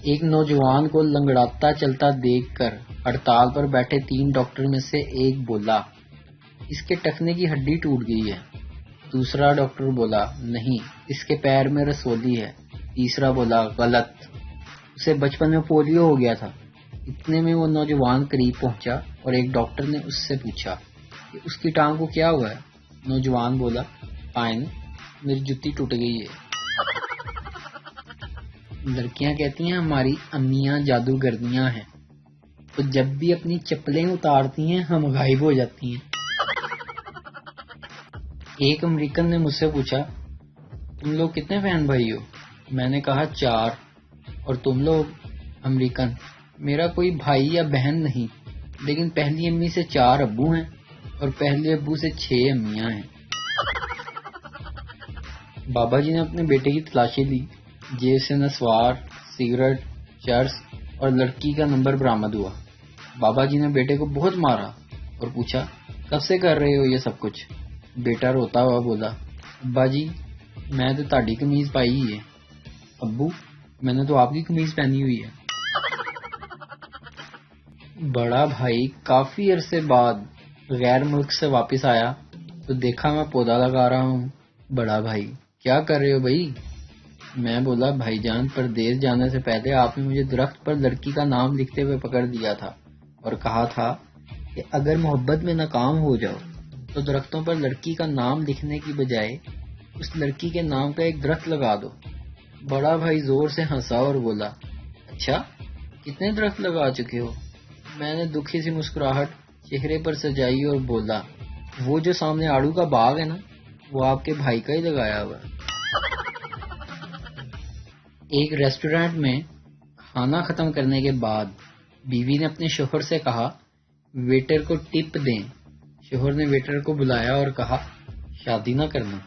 ایک نوجوان کو لنگڑاتا چلتا دیکھ کر ہڑتال پر بیٹھے 3 ڈاکٹر میں سے ایک بولا، اس کے ٹخنے کی ہڈی ٹوٹ گئی ہے۔ دوسرا ڈاکٹر بولا، نہیں، اس کے پیر میں رسولی ہے۔ تیسرا بولا، غلط، اسے بچپن میں پولیو ہو گیا تھا۔ اتنے میں وہ نوجوان قریب پہنچا اور ایک ڈاکٹر نے اس سے پوچھا کہ اس کی ٹانگ کو کیا ہوا ہے؟ نوجوان بولا، فائن، میری جتی ٹوٹ گئی ہے۔ لڑکیاں کہتی ہیں ہماری امیاں جادوگرنیاں ہیں، تو جب بھی اپنی چپلیں اتارتی ہیں ہم غائب ہو جاتی ہیں۔ ایک امریکن نے مجھ سے پوچھا، تم لوگ کتنے بہن بھائی ہو؟ میں نے کہا 4۔ اور تم لوگ؟ امریکن، میرا کوئی بھائی یا بہن نہیں، لیکن پہلی امی سے 4 ابو ہیں اور پہلے ابو سے 6 امیاں ہیں۔ بابا جی نے اپنے بیٹے کی تلاشی لی، جیب سے نسوار، سگریٹ، چرس اور لڑکی کا نمبر برآمد ہوا۔ بابا جی نے بیٹے کو بہت مارا اور پوچھا، کب سے کر رہے ہو یہ سب کچھ؟ بیٹا روتا ہوا بولا، ابا جی میں تو تہاڈی قمیض پائی ہے۔ ابو، میں نے تو آپ کی قمیض پہنی ہوئی ہے۔ بڑا بھائی کافی عرصے بعد غیر ملک سے واپس آیا تو دیکھا میں پودا لگا رہا ہوں۔ بڑا بھائی، کیا کر رہے ہو بھائی؟ میں بولا، بھائی جان پردیس جانے سے پہلے آپ نے مجھے درخت پر لڑکی کا نام لکھتے ہوئے پکڑ دیا تھا اور کہا تھا کہ اگر محبت میں ناکام ہو جاؤ تو درختوں پر لڑکی کا نام لکھنے کی بجائے اس لڑکی کے نام کا ایک درخت لگا دو۔ بڑا بھائی زور سے ہنسا اور بولا، اچھا کتنے درخت لگا چکے ہو؟ میں نے دکھی سی مسکراہٹ چہرے پر سجائی اور بولا، وہ جو سامنے آڑو کا باغ ہے نا، وہ آپ کے بھائی کا ہی لگایا ہوا ہے۔ ایک ریسٹورینٹ میں کھانا ختم کرنے کے بعد بیوی نے اپنے شوہر سے کہا، ویٹر کو ٹپ دیں۔ شوہر نے ویٹر کو بلایا اور کہا، شادی نہ کرنا۔